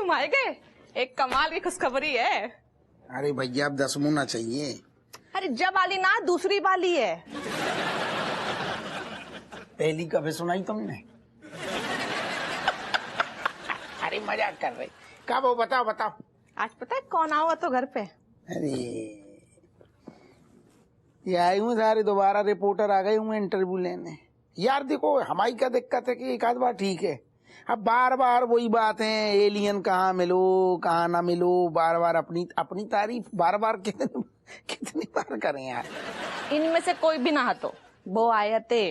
तुम आए गए, एक कमाल की खुशखबरी है। अरे भैया अब 10 मुंह ना चाहिए। अरे जब वाली ना, दूसरी वाली है। पहली कभी सुनाई तुमने? अरे मजाक कर रहे। कब हो बताओ बताओ। आज पता है कौन आऊगा तो घर पे? अरे ये आई हूँ सारे, दोबारा रिपोर्टर आ गए हुए इंटरव्यू लेने। यार देखो हमारी क्या दिक्कत है कि एक आध बार ठीक है, अब बार बार वही बात है, एलियन कहाँ मिलो कहाँ ना मिलो, बार बार अपनी तारीफ बार बार कितनी बार करें यार। इनमें से कोई भी ना हतो, वो आए थे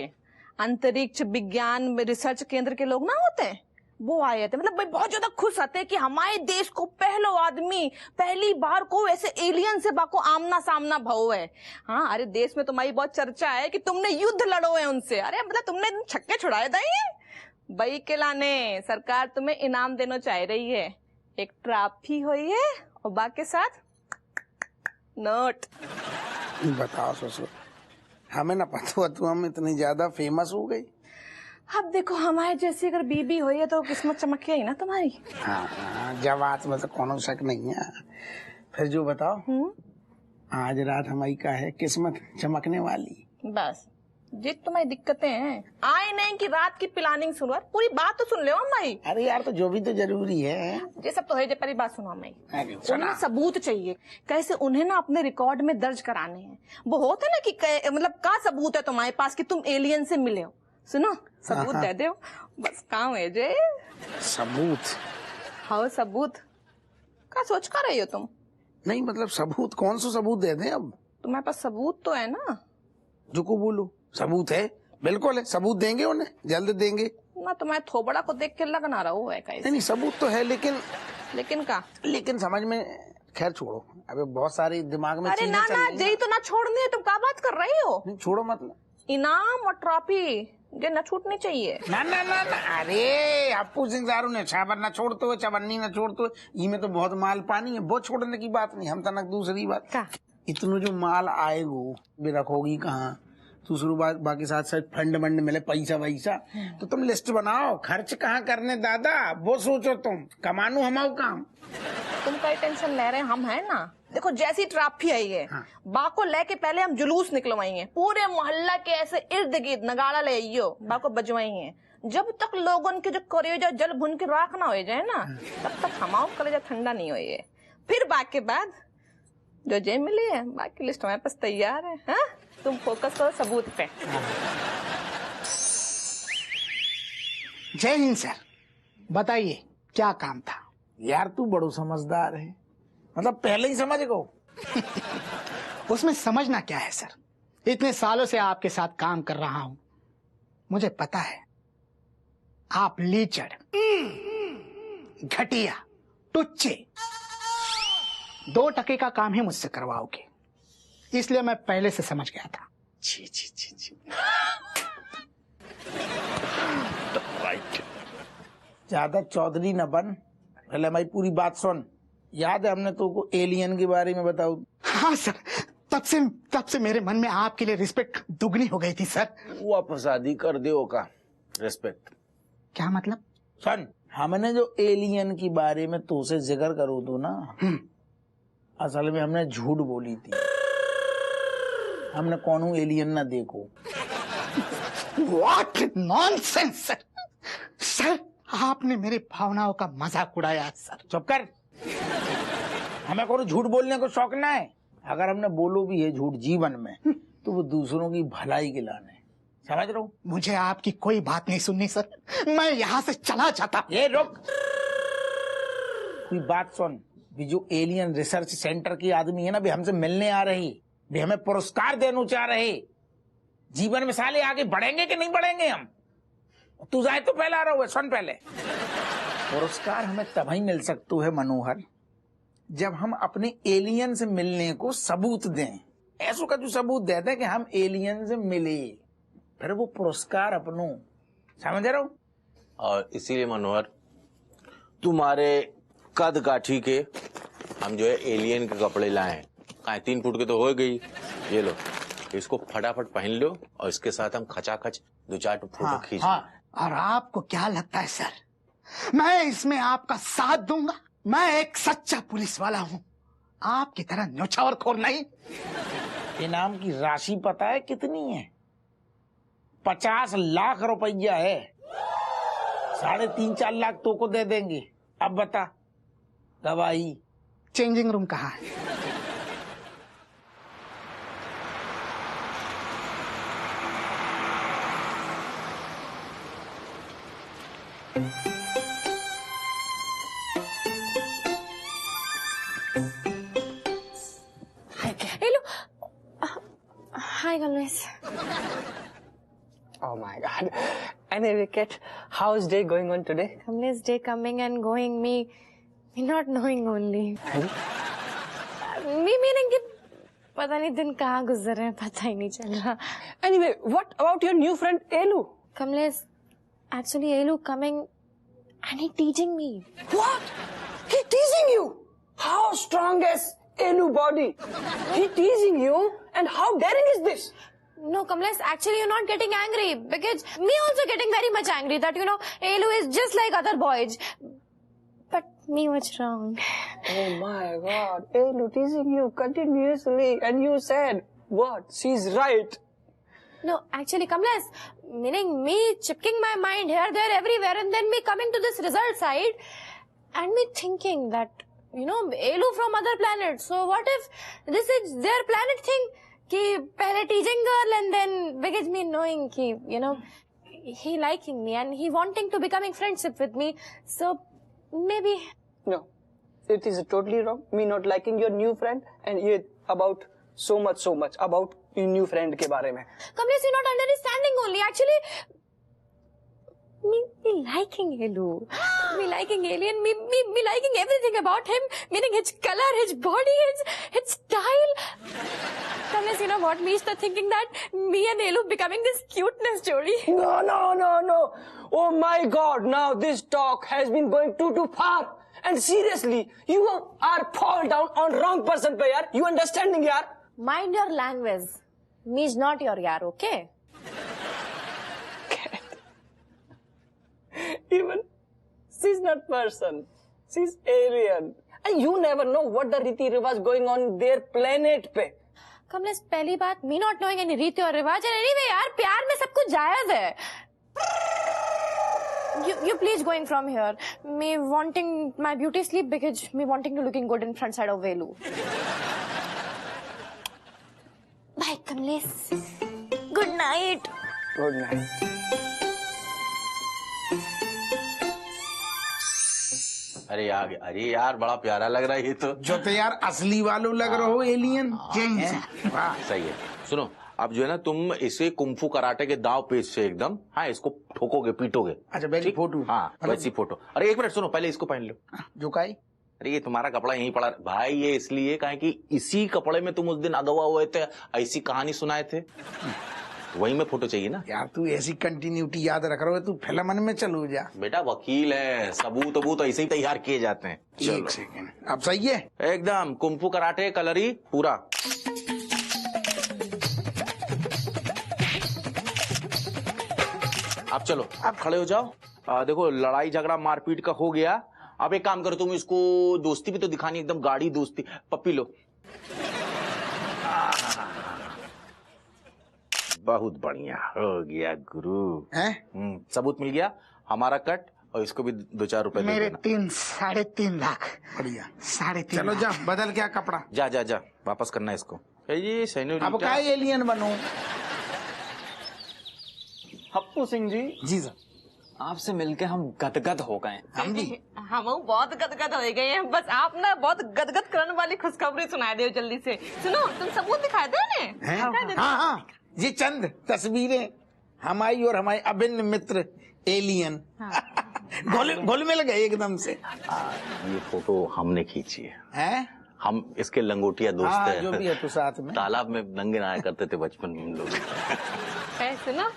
अंतरिक्ष विज्ञान रिसर्च केंद्र के लोग ना होते हैं, वो आए थे। मतलब बहुत ज्यादा खुश आते कि हमारे देश को पहलो आदमी पहली बार को ऐसे एलियन से बाको आमना सामना भाव है। हाँ, अरे देश में तुम्हारी बहुत चर्चा है कि तुमने युद्ध लड़ो है उनसे। अरे मतलब तुमने छक्के छुड़ाए थे बई के लाने। सरकार तुम्हें इनाम देना चाह रही है, एक ट्रॉफी हुई है और बाकी साथ नोट। बताओ ससुर, हमें ना पता हुआ तू हम इतनी ज्यादा फेमस हो गई। अब देखो हमारे जैसी अगर बीबी हुई है तो किस्मत चमक ही ना तुम्हारी। हाँ जब बात में तो कोनो शक नहीं है। फिर जो बताओ आज रात हमारी का है किस्मत चमकने वाली। बस जित तुम्हारी दिक्कतें हैं, आए नहीं कि रात की प्लानिंग सुनो, पूरी बात तो सुन लो हमारी। अरे यार तो जो भी तो जरूरी है। ये सब तो है, पहली बात सुनो हमारी। उन्हें सबूत चाहिए, कैसे उन्हें ना अपने रिकॉर्ड में दर्ज कराने हैं। वो होते ना कि मतलब का सबूत है तुम्हारे पास कि तुम एलियन से मिले हो, सुनो सबूत दे दो बस, काम है जे सबूत। हाँ सबूत का सोच कर रही हो तुम? नहीं मतलब सबूत, कौन सा सबूत दे दें? अब तुम्हारे पास सबूत तो है ना? जो को बोलो सबूत है, बिल्कुल है, सबूत देंगे उन्हें, जल्द देंगे ना। तुम्हारे थोबड़ा को देख के लग ना रहा हो है कैसे? नहीं सबूत तो है लेकिन का लेकिन समझ में, खैर छोड़ो, अबे बहुत सारी दिमाग में अरे ना ना यही तो ना छोड़नी है, तुम क्या बात कर रही हो? नहीं छोड़ो मतलब इनाम और ट्रॉफी ये न छूटनी चाहिए। ना ना ना ना। अरे अप्पू सिंह दारू ने छाबर न छोड़ते हुए चवन्नी न छोड़ते हुए, ये में तो बहुत माल पानी है, बहुत छोड़ने की बात नहीं। हम तनक दूसरी बात का? इतनो जो माल आएगो भी रखोगी कहाँ? दूसरी बात बाकी साथ साथ फंड वंड मिले पैसा वैसा, तो तुम लिस्ट बनाओ, खर्च कहाँ करने दादा वो सोचो, तुम कमानू हमाओ काम। तुम कई टेंशन ले रहे हैं, हम है ना। देखो जैसी ट्रॉफी आई है बाको लेके पहले हम जुलूस निकलवाएंगे, पूरे मोहल्ला के ऐसे इर्द गिर्द नगाड़ा ले आइयो, बाको बजवाएंगे। जब तक लोगों के जो करेजा जल भुन के राख ना हो जाए ना, तब तक हमारा कलेजा ठंडा नहीं होए। फिर बाकी बाद जो जे मिली है, बाकी लिस्ट हमारे पास तैयार है। हाँ? तुम फोकस करो सबूत पे। जय हिंद सर, बताइए क्या काम था? यार तू बड़ो समझदार है, मतलब पहले ही समझ गो। उसमें समझना क्या है सर, इतने सालों से आपके साथ काम कर रहा हूं, मुझे पता है आप लीचड़, घटिया, टुच्चे, 2 टके का काम ही मुझसे करवाओगे, इसलिए मैं पहले से समझ गया था। छी छी छी छी। ज्यादा चौधरी न बन, पहले हमारी पूरी बात सुन। याद है हमने तो को एलियन के बारे में बताऊं? हाँ सर, तब से मेरे मन में आपके लिए रिस्पेक्ट दुगनी हो गई थी सर। वो फसादी कर दे का रिस्पेक्ट। क्या मतलब? सुन, हमने जो एलियन के बारे में तो से जिक्र करो तो ना, असल में हमने झूठ बोली थी। हमने कौन एलियन ना देखो। What nonsense sir. सर आपने मेरी भावनाओं का मजाक उड़ाया सर। चुप कर, हमें कोई झूठ बोलने को शौक ना है। अगर हमने बोलो भी है झूठ जीवन में, तो वो दूसरों की भलाई के लाने, समझ रहे हो? मुझे आपकी कोई बात नहीं सुननी सर, मैं यहाँ से चला जाता। ये रुक, कोई बात सुन। भी जो एलियन रिसर्च सेंटर की आदमी है ना, भी हमसे मिलने आ रही, भी हमें पुरस्कार देना चाह रहे। जीवन में साले आगे बढ़ेंगे कि नहीं बढ़ेंगे हम? तू जाए तो पहले आ रहा हुआ, सुन पहले। पुरस्कार हमें तभी मिल सकता है मनोहर, जब हम अपने एलियन से मिलने को सबूत दें। ऐसो का जो सबूत दे दें कि हम एलियन से मिले, फिर वो पुरस्कार अपनो, समझ रहे हो? और इसीलिए मनोहर तुम्हारे कद काठी के हम जो है एलियन के कपड़े लाए। 3 फुट के तो हो गई, ये लो इसको फटाफट पहन लो और इसके साथ हम खचाखच 2-4 फोटो खींच। हाँ, और आपको क्या लगता है सर, मैं इसमें आपका साथ दूंगा? मैं एक सच्चा पुलिस वाला हूँ, आपकी तरह न्योछावरखोर नहीं। इनाम की राशि पता है कितनी है? 50 लाख रुपया है। 3.5-4 लाख तो को दे देंगे। अब बता गवाही। चेंजिंग रूम कहाँ है? Hello, hi Kamlesh. Oh my God. Anyway, Kate, how's day going on today? Kamlesh, day coming and going, me not knowing only. me meaning कि पता नहीं दिन कहाँ गुजर रहे हैं, पता ही नहीं चल रहा। Anyway, what about your new friend Elu? Kamlesh, actually Elu coming and he teaching me. What? He teasing you? How strong is Elu body? He teasing you? And how daring is this? No, Kamlesh, actually you're not getting angry because me also getting very much angry that, Elu is just like other boys. But me was wrong. Oh my God, Elu teasing you continuously and you said, what? She's right. No, actually, Kamlesh, meaning me chipking my mind here, there, everywhere, and then me coming to this result side, and me thinking that, Elu from other planets. So what if this is their planet thing? कि पहले teasing girl and then because me knowing कि he liking me and he wanting to becoming friendship with me, so maybe No, it is totally wrong. Me not liking your new friend and ये about so much about your new friend के बारे में. Kamlesh, you're not understanding only. Actually, me liking Elu, me liking Alien, me liking everything about him, meaning his color, his body, his style. Kamlesh, you know what? Me is thinking that me and Elu becoming this cuteness story. No. Oh my God, now this talk has been going too far. And seriously, you are fall down on wrong person पे यार. You understanding यार? Mind your language. Me is not your yaar, okay? Even she's not person. She's alien. And you never know what the Riti Rivaj going on their planet पे. Kamlesh, पहली बात, me not knowing any रीति और रिवाज, and anyway यार, प्यार में सब कुछ जायज है. You please going from here. Me wanting my beauty sleep because me wanting to looking good in front side of Velu. Bye, Kamlesh. Good night. Good night. अरे यार बड़ा प्यारा लग रहा है ये तो। जो तो यार असली वालों लग रहे हो एलियन। सही है। सुनो, अब जो है ना तुम इसे कुंफू कराटे के दाव पेच से एकदम, हाँ, इसको ठोकोगे पीटोगे। अच्छा, वैसी फोटो। हाँ, वैसी फोटो। अरे एक मिनट सुनो, पहले इसको पहन लो। जो काई? अरे ये तुम्हारा कपड़ा यहीं पड़ा भाई, ये इसलिए कहा कि इसी कपड़े में तुम उस दिन अगवा हुए थे, ऐसी कहानी सुनाए थे, वही में फोटो चाहिए ना यार। तू ऐसी कंटिन्यूटी याद रख रहा है, तू फिल्म में चलो जा। बेटा वकील है, सबूत ऐसे ही तैयार किए जाते हैं। एक सेकेंड, अब सही है एकदम कुंफू कराटे कलरी पूरा। अब चलो, अब खड़े हो जाओ। देखो लड़ाई झगड़ा मारपीट का हो गया, अब एक काम करो, तुम इसको दोस्ती भी तो दिखानी, एकदम गाड़ी दोस्ती। पप्पी लो। बहुत बढ़िया हो गया गुरु। सबूत मिल गया, हमारा कट, और इसको भी 2-4 रुपए दे मेरे देना। 3-3.5 लाख। बढ़िया। 3.5 चलो जा, बदल क्या कपड़ा। जा वापस करना है इसको। ये सेन्योरिटा। अब क्या एलियन बनूं? हप्पू सिंह जी, जी सर। आपसे मिलके हम गदगद हो गए। हम भी हम बहुत गदगद हो गए हैं, बस आप ना बहुत गदगद करने वाली खुशखबरी सुना दे जल्दी से। सुनो, तुम सबूत दिखाए दे ने। हाँ, ये चंद तस्वीरें हमारी और हमारे अभिन्न मित्र एलियन घुल मिल गए एकदम से। ये फोटो हमने खींची है, हैं? हम इसके लंगोटिया दोस्त हाँ, हैं। जो भी है तो साथ में। तालाब में नंगे नहाया करते थे बचपन में हम लोग। ऐसे ना,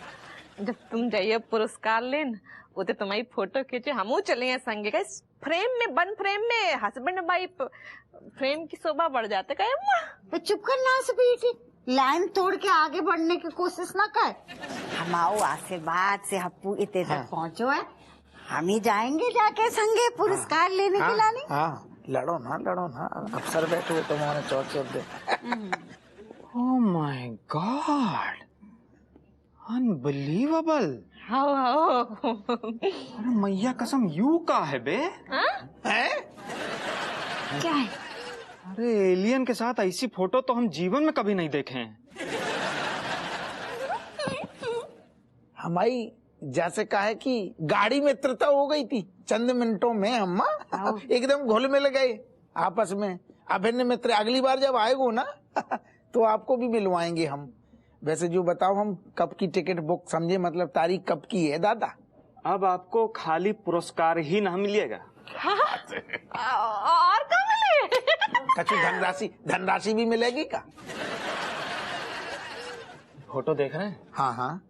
जब तुम जाइए पुरस्कार लेन, वो तो तुम्हारी फोटो खींचे, हम चले संगे का फ्रेम में, बन फ्रेम में, हस्बैंड वाइफ फ्रेम की शोभा बढ़ जाते। तो चुप कर ना स्वीटी, लाइन तोड़ के आगे बढ़ने की कोशिश ना कर। हमाओ आशीर्वाद से हप्पू इतने तक पहुँचो है, हम ही जाएंगे जाके संगे पुरस्कार लेने के लाने। हाँ, लड़ो ना अफसर बैठे हुए तुम्हारे चौक दे। Oh my God! Unbelievable! हाओ हाओ। अरे मैया कसम यू का है बे? हैं? क्या है? अरे एलियन के साथ ऐसी फोटो तो हम जीवन में कभी नहीं देखे हैं। हमारी जैसे कहा कि गाड़ी मित्रता हो गई थी चंद मिनटों में अम्मा, एकदम घुल मिल गए आपस में अभिन्न मित्र। अगली बार जब आएगो ना तो आपको भी मिलवाएंगे हम। वैसे जो बताओ हम कब की टिकट बुक समझे, मतलब तारीख कब की है दादा? अब आपको खाली पुरस्कार ही ना मिलेगा, और क्या मिले? कछु धनराशि भी मिलेगी का? फोटो देख रहे हैं? हाँ हाँ।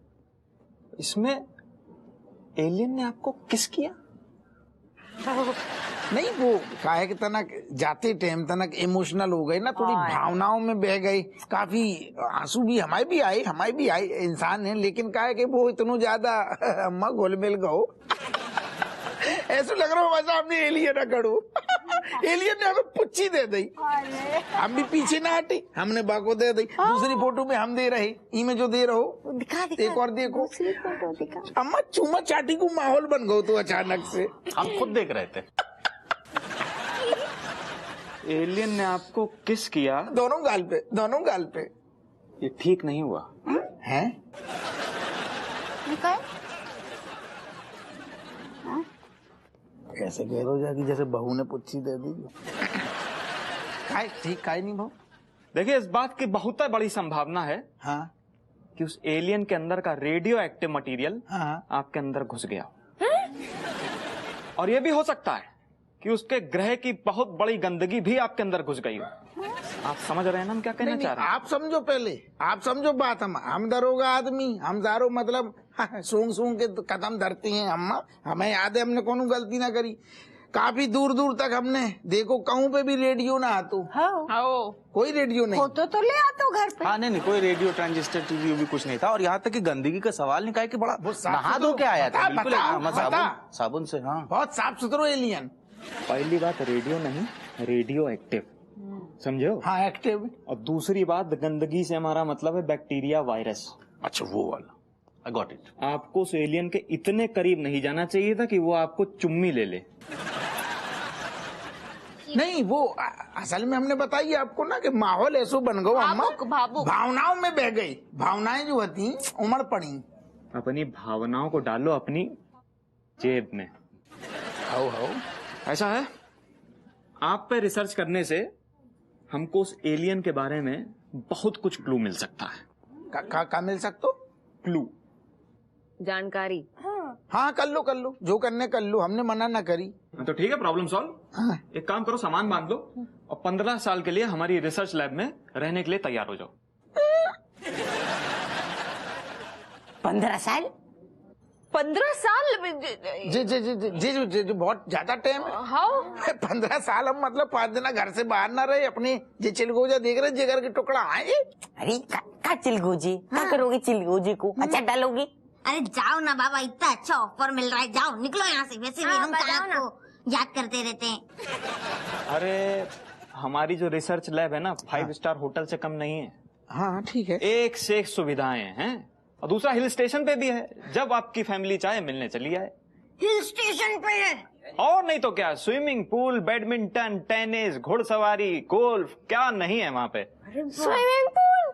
इसमें एलियन ने आपको किस किया? नहीं वो काहे के तनक जाते टाइम तनक इमोशनल हो गए ना, थोड़ी भावनाओं में बह गए, काफी आंसू भी हमारे भी आए इंसान है, लेकिन काहे के वो इतना ज्यादा अम्मा गोल मिल गो ऐसा लग रहा है हमने एलियन ना करो। एलियन ने हमें पुच्ची दे दी, हम भी पीछे ना हटे, हमने बाको दे दी। दूसरी फोटो में हम दे रहे, ई में जो दे रहो दिखा एक और देखो। दूसरी फोटो दिखा। अम्मा चूमा चाटी को माहौल बन गो तो अचानक से। हम खुद देख रहे थे। एलियन ने आपको किस किया? दोनों गाल पे। ये ठीक नहीं हुआ। हैं? कैसे कह रहे हो जाकि जैसे बहू ने पुच्छी दे दी? ठीक काहे नहीं भाव? देखिए इस बात की बहुत बड़ी संभावना है हाँ कि उस एलियन के अंदर का रेडियो एक्टिव मटेरियल हाँ। आपके अंदर घुस गया। और यह भी हो सकता है कि उसके ग्रह की बहुत बड़ी गंदगी भी आपके अंदर घुस गई हो। आप समझ रहे हैं ना हम क्या कहना चाह रहे हैं? आप समझो पहले, आप समझो बात। हम दरोगा आदमी, हम दारो मतलब सूंघ के कदम धरती हैं अम्मा। हमें याद है हमने कोनो गलती ना करी। काफी दूर दूर तक हमने देखो कहूँ पे भी रेडियो ना आतो। हाओ। कोई रेडियो नहीं। फोटो तो ले आतो घर पे। हाँ नहीं कोई रेडियो ट्रांजिस्टर टीवी भी कुछ नहीं था। और यहाँ तक कि गंदगी का सवाल नहीं, कि बड़ा नहा धो के आया था बिल्कुल साबुन से। हाँ बहुत साफ सुथरो एलियन। पहली बात रेडियो नहीं, रेडियो एक्टिव, समझो? हाँ एक्टिव। और दूसरी बात गंदगी से हमारा मतलब है बैक्टीरिया, वायरस। अच्छा वो वाला, आई गॉट इट। आपको उस एलियन के इतने करीब नहीं जाना चाहिए था कि वो आपको चुम्मी ले ले। नहीं वो असल में हमने बताई आपको ना कि माहौल ऐसा बन गया अम्मा, भावनाओं में बह गई। भावनाएं जो होती उमड़ पड़ी। अपनी भावनाओं को डालो अपनी जेब में। हाउ ऐसा है, आप पे रिसर्च करने से हमको उस एलियन के बारे में बहुत कुछ क्लू मिल सकता है। का मिल सकतो? क्लू, जानकारी। हाँ कर लो जो करने कर लो, हमने मना ना करी। तो ठीक है, प्रॉब्लम सॉल्व। हाँ। एक काम करो, सामान बांध लो और 15 साल के लिए हमारी रिसर्च लैब में रहने के लिए तैयार हो जाओ। 15 साल? 15 साल? जी बहुत ज्यादा टाइम है। हाउ? 15 साल हम मतलब 5 दिन घर से बाहर ना रहे, अपने जे चिलगोजा देख रहे जिगर के टुकड़ा आए। अरे का चिलगोजी? क्या करोगी चिलगोजी को? अच्छा डालोगी? अरे जाओ ना बाबा, इतना अच्छा ऑफर मिल रहा है, जाओ निकलो यहाँ से। वैसे भी हम आपको याद करते रहते हैं। अरे हमारी जो रिसर्च लैब है ना 5 स्टार होटल से कम नहीं है। हाँ ठीक है। एक से एक सुविधाएं हैं और दूसरा हिल स्टेशन पे भी है। जब आपकी फैमिली चाहे मिलने चली आए। हिल स्टेशन पे है? और नहीं तो क्या, स्विमिंग पूल, बैडमिंटन, टेनिस, घुड़सवारी, गोल्फ, क्या नहीं है वहाँ पे। Swimming pool?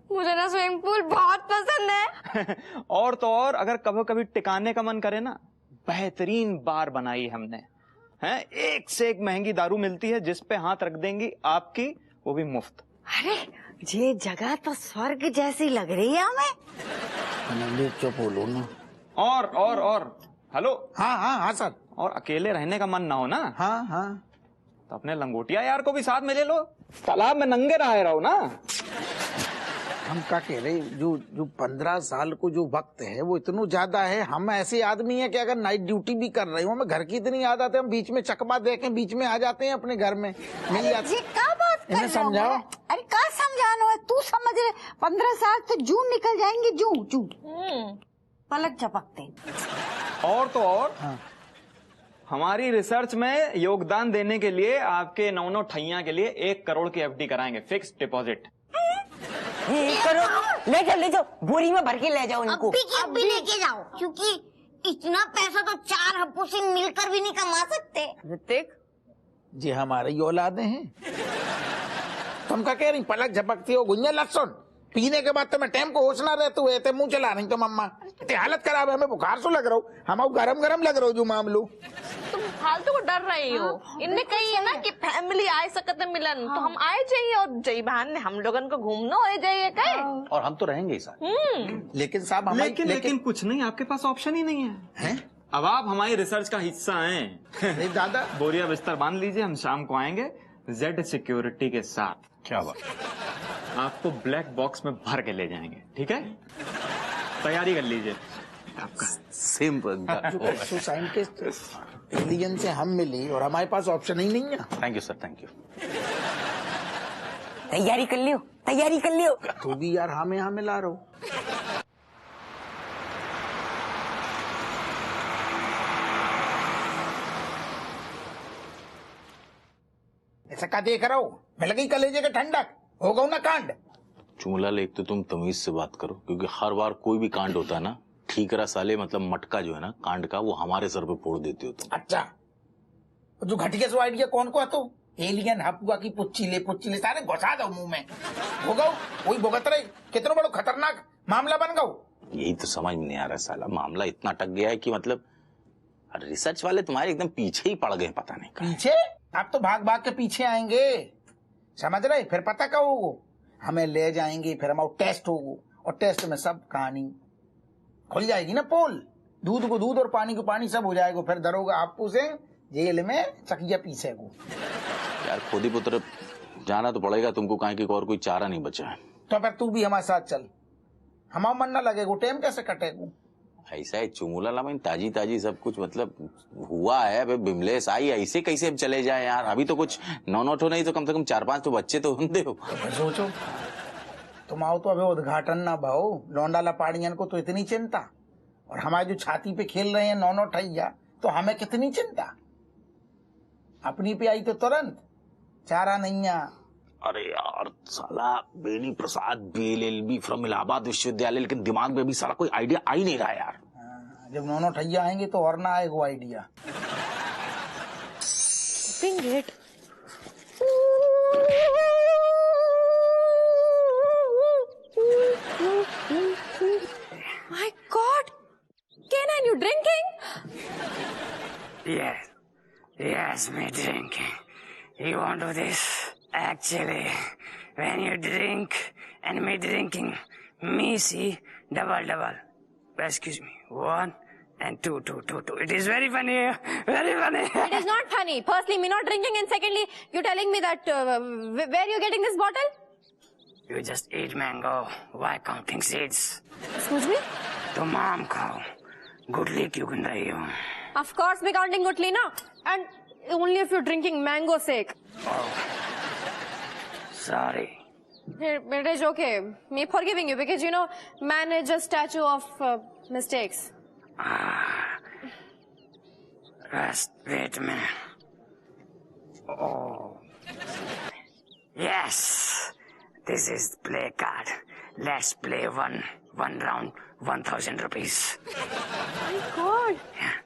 मुझे ना स्विमिंग पूल बहुत पसंद है। और तो और अगर कभी कभी टिकाने का मन करे ना, बेहतरीन बार बनाई हमने हैं। एक से एक महंगी दारू मिलती है, जिस पे हाथ रख देंगी आपकी, वो भी मुफ्त। अरे ये जगह तो स्वर्ग जैसी लग रही है हमें। चुप बोलो ना। और हेलो। हाँ सर। और अकेले रहने का मन ना हो ना, हाँ तो अपने लंगोटिया यार को भी साथ में ले लो, तालाब में नंगे नहाए रहो ना। हम क्या कह रहे, जो 15 साल को जो वक्त है वो इतना ज्यादा है। हम ऐसे आदमी हैं कि अगर नाइट ड्यूटी भी कर रहे हो, हमें घर की इतनी याद आती है, हम बीच में चकमा देखें बीच में आ जाते हैं अपने घर में, मिल जाते। ये क्या बात कर रहे हो? समझाओ। अरे क्या समझाना है, तू समझ रहे? 15 साल तो जून निकल जाएंगे, जून पलक झपकते। और तो और हमारी रिसर्च में योगदान देने के लिए आपके 9 ठैया के लिए 1 करोड़ की एफडी कराएंगे, फिक्स डिपॉजिट। 1 करोड़ ले जाओ, बोरी में भर के ले जाओ इनको। अभी लेके जाओ, क्योंकि इतना पैसा तो 4 हफ्तों से मिलकर भी नहीं कमा सकते। ऋतिक, जी हमारे ही औलादे हैं। तुम क्या कह रही, पलक झपकती हो गुंजा लहसुन पीने के बाद तो मैं टाइम को होश ना रहते हुए थे मुंह चला रही तो मम्मा ते हालत खराब है, हमें बुखार सो लग रहा हूँ, हम गरम गरम लग रहा हूँ जो मामलो। तुम फालतू को डर रही हो। इनने कही है ना कि फैमिली आए सकते मिलन, तो हम आए चाहिए और जय बहन ने हम लोगन को घूमना हो जाइए कहे। और हम तो रहेंगे ही साथ। लेकिन साहब हमारी लेकिन कुछ नहीं, आपके पास ऑप्शन ही नहीं है। अब आप हमारी रिसर्च का हिस्सा हैं। दादा बोरिया बिस्तर बांध लीजिए, हम शाम को आएंगे जेड सिक्योरिटी के साथ। क्या बात, आपको ब्लैक बॉक्स में भर के ले जाएंगे, ठीक है? तैयारी कर लीजिए। आपका सेम साइंटिस्ट एलियन से हम मिली और हमारे पास ऑप्शन ही नहीं है। Thank you sir, thank you. तैयारी कर लियो, तैयारी कर लियो। तू भी यार हाँ में हाँ मिला रहा हूँ। ऐसा क्या देख रहा हूँ, मिल गई कलेजे के ठंडक, हो गऊ ना कांड। चुमलाल, एक तो तुम तमीज से बात करो, क्योंकि हर बार कोई भी कांड होता है ना, ठीकरा साले मतलब मटका जो है ना कांड का, वो हमारे सर पे फोड़ देते हो तुम। अच्छा, जो घटिया सो आइडिया कौन को है तो एलियन हपुआ की पुच्चीले सारे घुसा दो मुंह में, हो गऊ वही भुगत रहे। कितना बड़ा खतरनाक मामला बन गऊ। यही तो समझ में नहीं आ रहा साला, मामला इतना अटक गया है कि मतलब रिसर्च वाले तुम्हारे एकदम पीछे ही पड़ गए, पता नहीं कहाँ। पीछे? अब तो भाग भाग के पीछे आएंगे, समझ रहे? फिर पता क्या होगा, हमें ले जाएंगे, फिर हमारा टेस्ट होगा और टेस्ट में सब कहानी खुल जाएगी ना, पोल दूध को दूध और पानी को पानी सब हो जाएगा। फिर दरोगा आपको से जेल में चकिया पीछे को। यार खुद ही पुत्र जाना तो पड़ेगा तुमको, कहीं की और कोई चारा नहीं बचा है। तो फिर तू भी हमारे साथ चल, हमारा मन ना लगेगा, टाइम कैसे कटेगा। ऐसा है चुमुला लाइन ताजी ताजी सब कुछ मतलब हुआ है। अबे बिमलेश आई, ऐसे कैसे अब चले जाए यार? अभी तो कुछ 9 ठो नहीं तो कम से कम 4-5 तो बच्चे तो होंगे हो। सोचो तुम आओ तो अभी उद्घाटन ना भाओ, लौंडा लपाड़ियन को तो इतनी चिंता, और हमारे जो छाती पे खेल रहे हैं 9 ठैया, तो हमें कितनी चिंता। अपनी पे आई तो तुरंत चारा नहीं आ। अरे यार साला बेनी प्रसाद BLLB फ्रॉम इलाहाबाद विश्वविद्यालय, लेकिन दिमाग में भी साला कोई आइडिया आ ही नहीं रहा यार। जब 9 ठैया आएंगे तो और ना आएगा idea. My God, Ken, are you drinking? Yes, me drinking. You want to do this? Actually, when you drink and me drinking, me see double. Excuse me, 1 and 2. It is very funny, very funny. It is not funny. Firstly, me not drinking, and secondly, you telling me that where you getting this bottle? You just eat mango. Why counting seeds? Excuse me? तो माम खाओ, गुटली क्यों गिन रही हो? Of course, me counting gutli na, and only if you're drinking mango sake. Oh, sorry. It is okay. Me forgiving you because you know man is just statue of mistakes. Wait a minute. Oh. Yes. This is play card. Let's play one round, 1,000 rupees. My God. Yeah.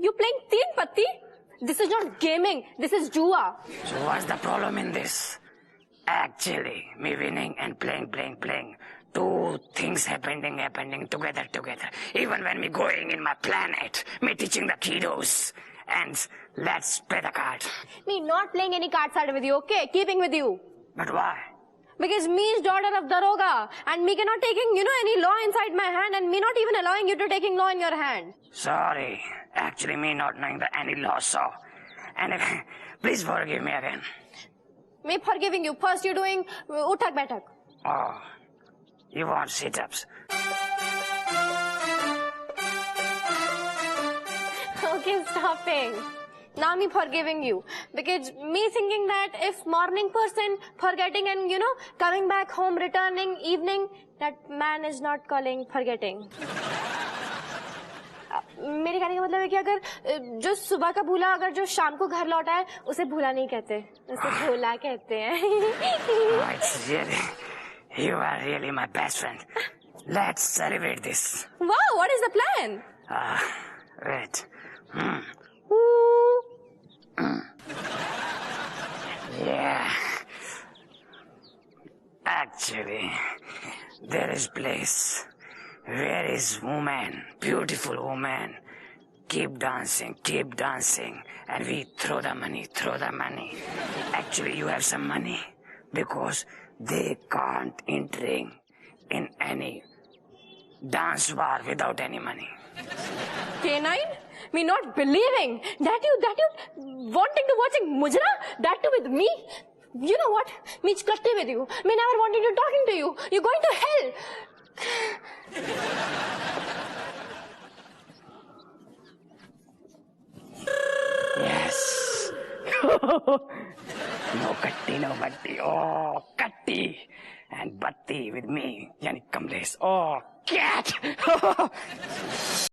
You playing teen patti? This is not gaming. This is jua. So what's the problem in this? Actually, me winning and playing. Two things happening together. Even when me going in my planet, me teaching the kiddos. And let's play the card. Me not playing any card side with you, okay? Keeping with you. But why? Because me is daughter of Daroga, and me cannot taking, any law inside my hand, and me not even allowing you to taking law in your hand. Sorry. Actually, me not knowing any law, so. And please forgive me again. Me forgiving you. First you're doing uthak baitak. Oh, you want sit-ups? Okay, stopping. Now me forgiving you. Because me thinking that if morning person forgetting and, coming back home, returning evening, that man is not calling forgetting. मेरे कहने का का मतलब है कि अगर जो सुबह का भूला अगर जो शाम को घर लौटा है उसे भूला नहीं कहते, उसे भोला कहते हैं. You are really my best friend. Let's celebrate this. Wow, what is the plan? Wait. Yeah. Actually, there is place where is woman, beautiful woman. Keep dancing, and we throw the money. Actually, you have some money because they can't entering in any dance bar without any money. K9, me not believing that you wanting to watching Mujra, that too with me. You know what? Me katte with you. Me never wanted to talking to you. You're going to hell. Yes. No katti, no batti. Oh, katti and batti with me. Yani Kamlesh. Oh, cat.